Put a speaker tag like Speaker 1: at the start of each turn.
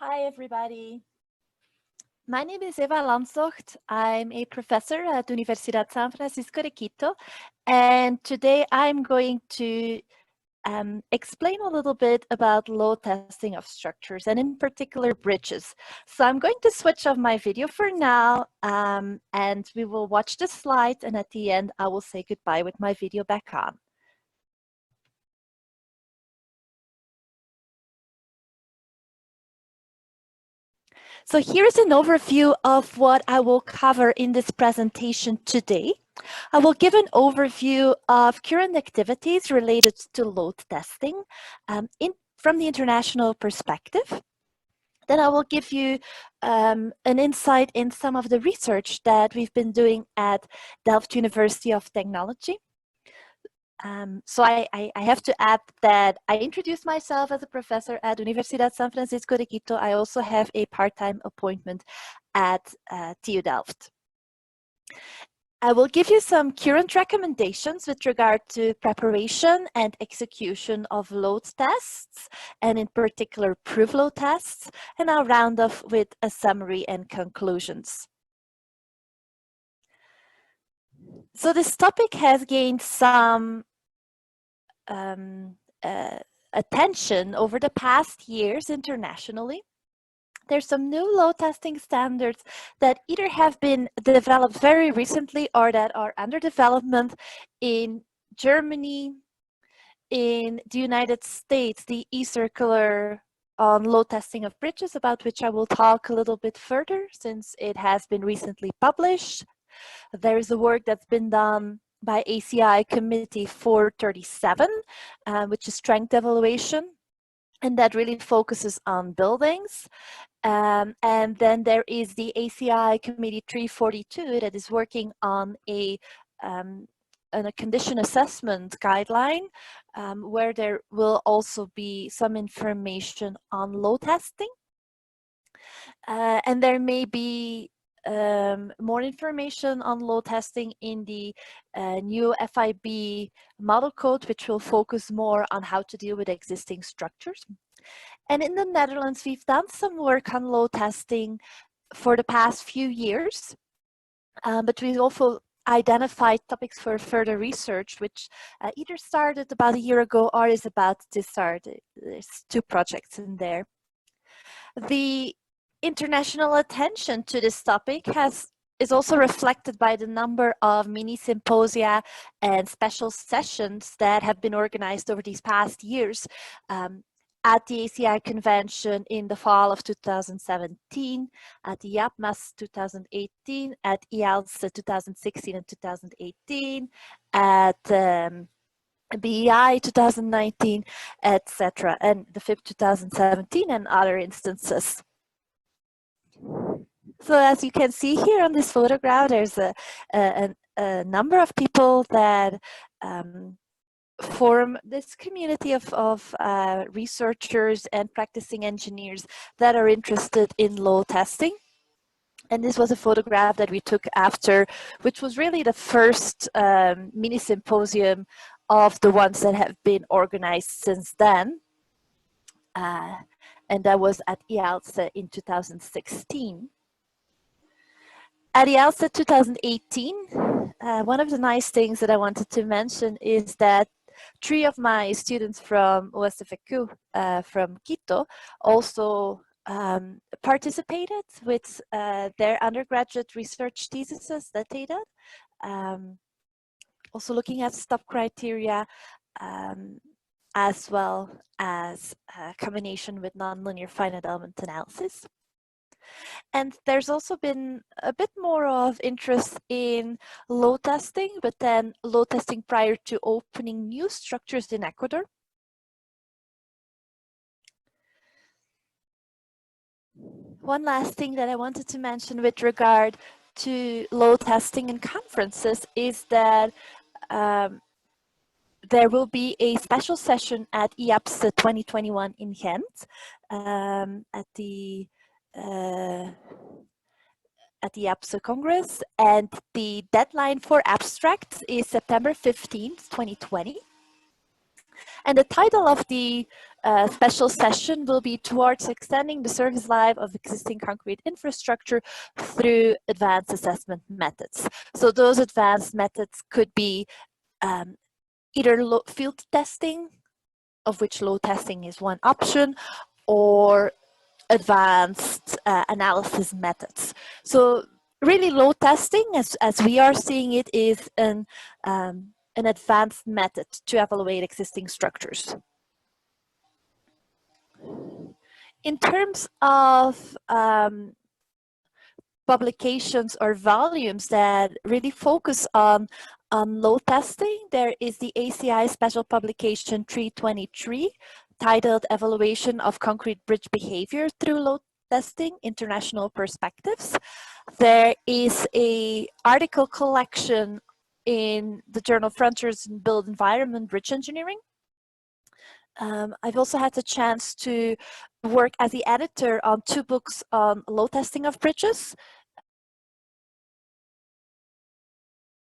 Speaker 1: Hi, everybody. My name is Eva Lantsocht. I'm a professor at Universidad San Francisco de Quito, and today I'm going to explain a little bit about load testing of structures, and in particular bridges. So I'm going to switch off my video for now, and we will watch the slides, and at the end I will say goodbye with my video back on. So here's an overview of what I will cover in this presentation today. I will give an overview of current activities related to load testing from the international perspective. Then I will give you an insight in some of the research that we've been doing at Delft University of Technology. So I have to add that I introduced myself as a professor at Universidad San Francisco de Quito. I also have a part-time appointment at TU Delft. I will give you some current recommendations with regard to preparation and execution of load tests, and in particular proof load tests, and I'll round off with a summary and conclusions. So this topic has gained some attention over the past years internationally. There's some new load testing standards that either have been developed very recently or that are under development in Germany, in the United States, the e-circular on load testing of bridges, about which I will talk a little bit further since it has been recently published. There is a work that's been done by ACI Committee 437, which is strength evaluation, and that really focuses on buildings. And then there is the ACI Committee 342 that is working on a condition assessment guideline, where there will also be some information on load testing. And there may be more information on load testing in the new FIB model code, which will focus more on how to deal with existing structures. And in the Netherlands, we've done some work on load testing for the past few years, but we've also identified topics for further research, which either started about a year ago or is about to start. There's 2 projects in there. The international attention to this topic is also reflected by the number of mini symposia and special sessions that have been organized over these past years. At the ACI convention in the fall of 2017, at the IABSE 2018, at IABSE 2016 and 2018, at BEI 2019, etc., and the FIB 2017 and other instances. So as you can see here on this photograph, there's a number of people that form this community of researchers and practicing engineers that are interested in load testing. And this was a photograph that we took after, which was really the first mini symposium of the ones that have been organized since then. And that was at IABSE in 2016. At IABSE 2018, one of the nice things that I wanted to mention is that 3 of my students from USFQ, from Quito, also participated with their undergraduate research theses that they did. Also looking at stop criteria, as well as a combination with nonlinear finite element analysis. And there's also been a bit more of interest in load testing, but then load testing prior to opening new structures in Ecuador. One last thing that I wanted to mention with regard to load testing in conferences is that there will be a special session at IABSE 2021 in Ghent at the IABSE Congress, and the deadline for abstracts is September 15th, 2020. And the title of the special session will be towards extending the service life of existing concrete infrastructure through advanced assessment methods. So those advanced methods could be either field testing, of which load testing is one option, or advanced analysis methods. So really load testing, as we are seeing it, is an advanced method to evaluate existing structures. In terms of publications or volumes that really focus on load testing, there is the ACI Special Publication 323, titled Evaluation of Concrete Bridge Behavior Through Load Testing, International Perspectives. There is an article collection in the journal Frontiers in Built Environment Bridge Engineering. I've also had the chance to work as the editor on 2 books on load testing of bridges.